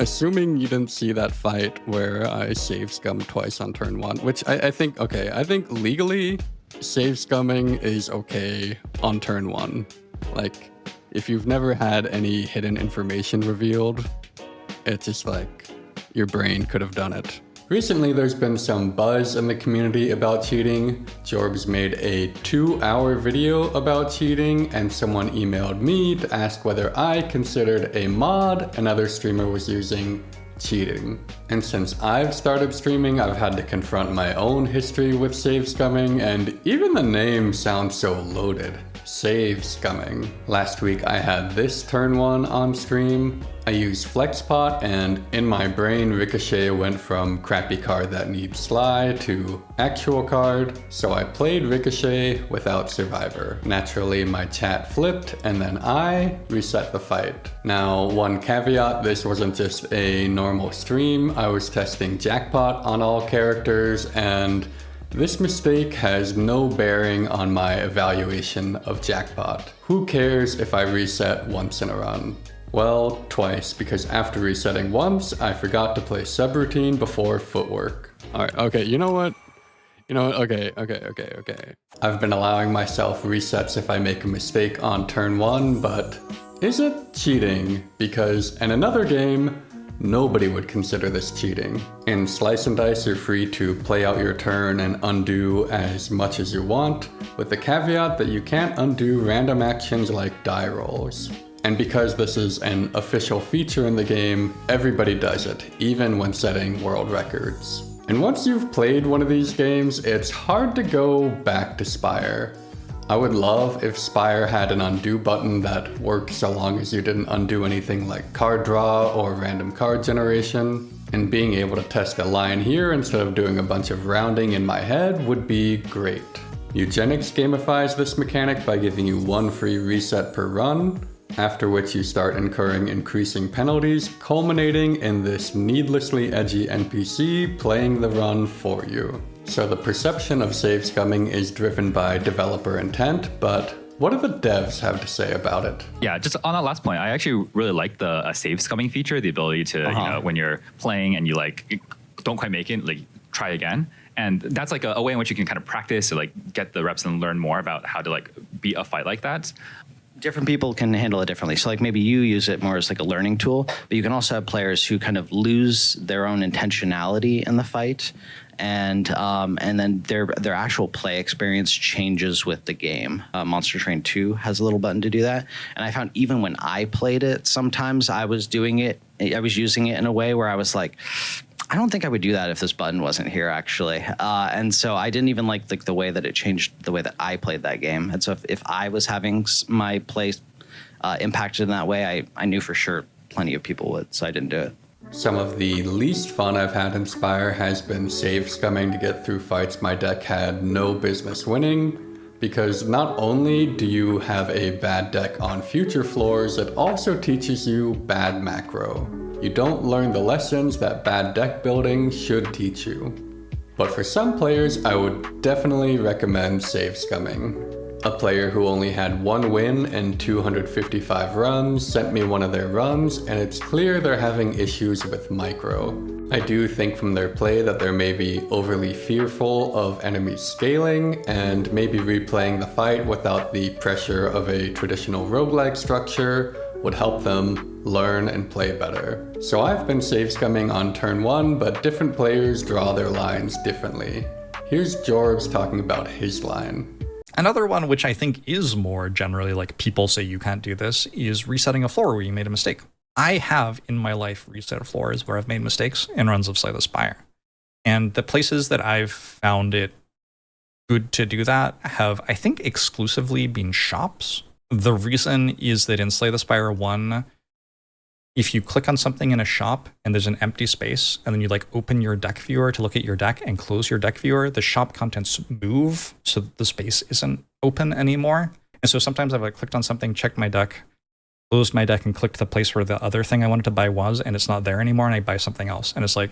Assuming you didn't see that fight where I save scummed twice on turn 1, which I think, okay, I think legally save scumming is okay on turn 1. Like, if you've never had any hidden information revealed, it's just like your brain could have done it. Recently, there's been some buzz in the community about cheating. Jorbs made a 2-hour video about cheating, and someone emailed me to ask whether I considered a mod another streamer was using cheating. And since I've started streaming, I've had to confront my own history with save scumming, and even the name sounds so loaded. Save scumming. Last week I had this turn 1 on stream. I used Flexpot, and in my brain Ricochet went from crappy card that needs Sly to actual card, so I played Ricochet without Survivor. Naturally my chat flipped, and then I reset the fight. Now, one caveat, this wasn't just a normal stream. I was testing Jackpot on all characters, and this mistake has no bearing on my evaluation of Jackpot. Who cares if I reset once in a run? Well, twice, because after resetting once, I forgot to play subroutine before footwork. Alright, okay, you know what? Okay. I've been allowing myself resets if I make a mistake on turn 1, but is it cheating? Because in another game, nobody would consider this cheating. In Slice and Dice, you're free to play out your turn and undo as much as you want, with the caveat that you can't undo random actions like die rolls. And because this is an official feature in the game, everybody does it, even when setting world records. And once you've played one of these games, it's hard to go back to Spire. I would love if Spire had an undo button that worked so long as you didn't undo anything like card draw or random card generation. And being able to test a line here instead of doing a bunch of rounding in my head would be great. Eugenics gamifies this mechanic by giving you 1 free reset per run, after which you start incurring increasing penalties, culminating in this needlessly edgy NPC playing the run for you. So the perception of save scumming is driven by developer intent, but what do the devs have to say about it? Yeah, just on that last point, I actually really like the save scumming feature, the ability to, you know, when you're playing and you like don't quite make it, like try again. And that's like a way in which you can kind of practice to like get the reps and learn more about how to like beat a fight like that. Different people can handle it differently. So like maybe you use it more as like a learning tool, but you can also have players who kind of lose their own intentionality in the fight, and then their actual play experience changes with the game. Monster Train 2 has a little button to do that, and I found even when I played it, sometimes I was using it in a way where I was like, I don't think I would do that if this button wasn't here, actually. And so I didn't even like the way that it changed the way that I played that game. And so if I was having my play impacted in that way, I knew for sure plenty of people would, so I didn't do it. Some of the least fun I've had in Spire has been save scumming to get through fights my deck had no business winning, because not only do you have a bad deck on future floors, it also teaches you bad macro. You don't learn the lessons that bad deck building should teach you. But for some players, I would definitely recommend save scumming. A player who only had 1 win in 255 runs sent me one of their runs, and it's clear they're having issues with micro. I do think from their play that they're maybe overly fearful of enemies scaling, and maybe replaying the fight without the pressure of a traditional roguelike structure would help them learn and play better. So I've been save scumming on turn 1, but different players draw their lines differently. Here's Jorbs talking about his line. Another one, which I think is more generally like people say you can't do this, is resetting a floor where you made a mistake. I have in my life reset floors where I've made mistakes in runs of Slay the Spire. And the places that I've found it good to do that have, I think, exclusively been shops. The reason is that in Slay the Spire 1, if you click on something in a shop and there's an empty space, and then you like open your deck viewer to look at your deck and close your deck viewer, the shop contents move so the space isn't open anymore. And so sometimes I've like clicked on something, checked my deck, closed my deck, and clicked the place where the other thing I wanted to buy was, and it's not there anymore, and I buy something else. And it's like,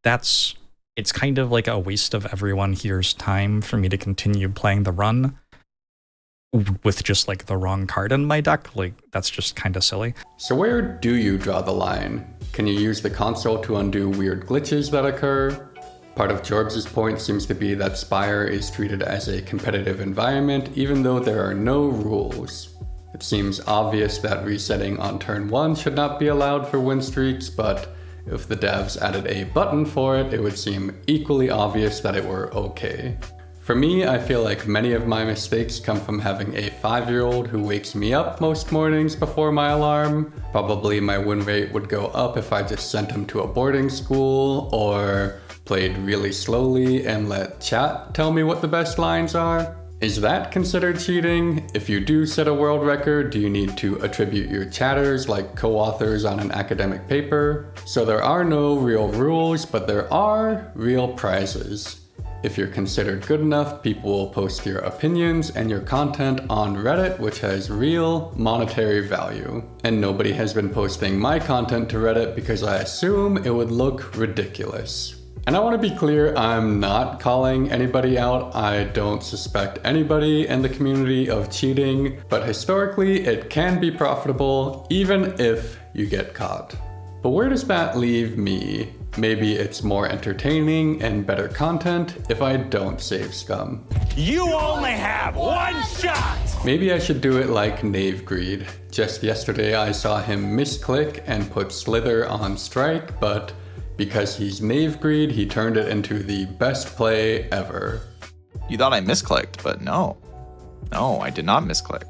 it's kind of like a waste of everyone here's time for me to continue playing the run. with just like the wrong card in my deck. Like that's just kind of silly. So where do you draw the line? Can you use the console to undo weird glitches that occur? Part of Jorbs' point seems to be that Spire is treated as a competitive environment even though there are no rules. It seems obvious that resetting on turn 1 should not be allowed for win streaks, but if the devs added a button for it, it would seem equally obvious that it were okay. For me, I feel like many of my mistakes come from having a 5-year-old who wakes me up most mornings before my alarm. Probably my win rate would go up if I just sent him to a boarding school or played really slowly and let chat tell me what the best lines are. Is that considered cheating? If you do set a world record, do you need to attribute your chatters like co-authors on an academic paper? So there are no real rules, but there are real prizes. If you're considered good enough, people will post your opinions and your content on Reddit, which has real monetary value. And nobody has been posting my content to Reddit because I assume it would look ridiculous. And I want to be clear, I'm not calling anybody out. I don't suspect anybody in the community of cheating, but historically it can be profitable even if you get caught. But where does that leave me? Maybe it's more entertaining and better content if I don't save scum. You only have one shot! Maybe I should do it like Knave Greed. Just yesterday I saw him misclick and put Slither on strike, but because he's Knave Greed, he turned it into the best play ever. You thought I misclicked, but no. No, I did not misclick.